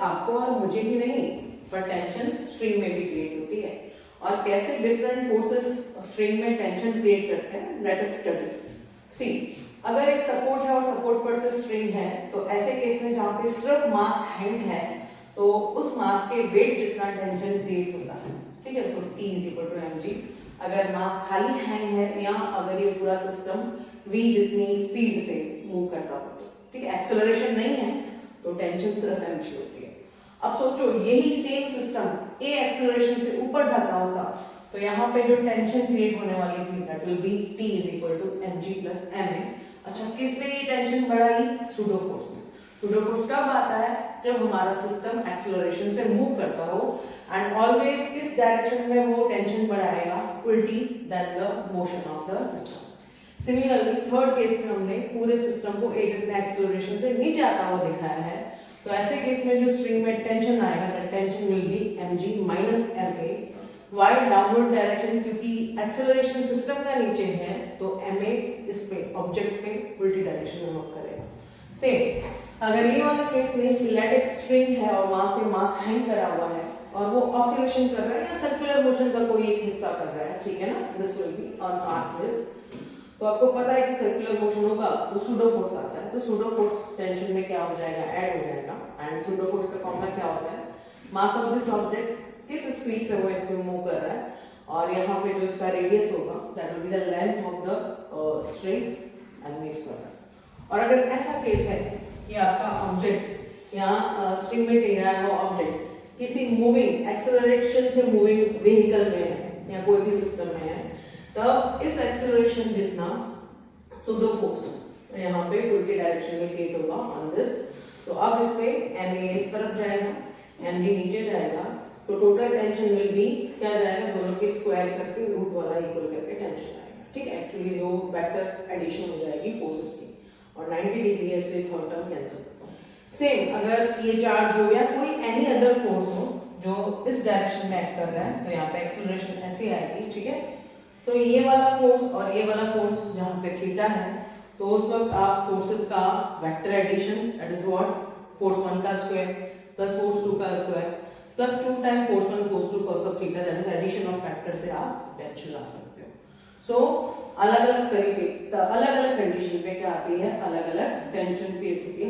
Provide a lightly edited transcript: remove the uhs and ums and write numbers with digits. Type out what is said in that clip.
सिर्फ आपको और मुझे ही नहीं पर टेंशन स्ट्रिंग में भी क्रिएट होती है। और कैसे डिफरेंट फोर्सेस स्ट्रिंग में टेंशन क्रिएट करते हैं, लेट अस स्टडी। सी, अगर एक सपोर्ट है और सपोर्ट पर से स्ट्रिंग है, तो ऐसे केस में जहाँ पे सिर्फ मास हैंग है तो उस मास के वेट जितना टेंशन क्रिएट होता है, ठीक है। So T is equal to mg। अगर मास खाली हैंग है या अगर ये पूरा सिस्टम v जितनी स्पीड से मूव करता हो, ठीक है, एक्सेलरेशन नहीं है तो टेंशन सिर्फ mg होती है। अब सोचो यही सेम सिस्टम a एक्सेलरेशन से ऊपर जाता होता तो यहाँ पे जो टेंशन क्रिएट होने वाली थी that will be T is equal to mg plus ma। अच्छा, किसने ये टेंशन बढ़ाई? सूडो फोर्स में। सूडो फोर्स कब आता है? जब हमारा सिस्टम एक्सेलरेशन से मूव करता हो एंड ऑलवेज किस डायरेक्शन में वो टेंशन बढ़ाएगा? उल्टी then the motion of the system. Similarly third case में हमने पूरे सिस्टम को a जितना एक्सेलरेशन से नीचे आता हुआ दिखाया है, तो ऐसे केस में जो स्ट्रिंग में टेंशन आएगा that tension will be mg minus ma। Why downward direction, क्योंकि एक्सेलरेशन सिस्टम का नीचे है तो ma इस पे ऑब्जेक्ट पे उल्टी डायरेक्शन में मूव करेगा। सेम अगर ये वाला केस में इलेक्ट्रिक स्ट्रिंग है और वहां से मास हैंग करा हुआ है और वो ऑसिलेशन कर रहा है या सर्कुलर मोशन का कोई एक हिस्सा कर रहा है, ठीक है ना, this will be on arc. तो आपको पता है कि सर्कुलर मोशन होगा तो सूडो फोर्स आता है, तो सूडो फोर्स टेंशन में क्या हो जाएगा? ऐड हो जाएगा। एंड सूडो फोर्स का फॉर्मूला क्या होता है? मास ऑफ दिस ऑब्जेक्ट किस स्पीड से वो इसमें मूव कर रहा है और यहाँ पे जो इसका रेडियस होगा that will be the length of the string and V square. और अगर ऐसा केस है कि आपका ऑब्जेक्ट यहाँ स्ट्रिंग में टिका है, वो ऑब्जेक्ट किसी मूविंग एक्सेलरेशन से मूविंग व्हीकल में है या कोई भी सिस्टम में है, तब इस एक्सेलरेशन जितना सूडो फोर्स यहाँ पे उल्टी डायरेक्शन में क्रिएट होगा ऑन दिस। तो अब इस पे ma इस तरफ जाएगा, mg नीचे जाएगा, तो टोटल टेंशन विल बी क्या जाएगा? दोनों के स्क्वायर करके रूट वाला इक्वल करके टेंशन आएगा, ठीक है। एक्चुअली दो वेक्टर एडिशन हो जाएगी फोर्सेस की और 90 डिग्री है इसलिए थर्ड टर्म कैंसिल। सेम अगर ये चार्ज हो या कोई एनी अदर फोर्स हो जो इस डायरेक्शन में एक्ट कर रहा है तो यहाँ पे एक्सेलरेशन ऐसी आएगी, ठीक है। तो ये वाला फोर्स और ये वाला फोर्स जहाँ पे थीटा है, तो उस वक्त आप फोर्सेस का vector addition that is what? Force 1 का स्क्वायर प्लस फोर्स 2 का square plus 2 time force 1 force 2 cos of theta that is addition of factor से आप टेंशन ला सकते हो। सो अलग अलग तरीके अलग अलग कंडीशन पे क्या आती है? अलग अलग टेंशन क्रिएट होती है।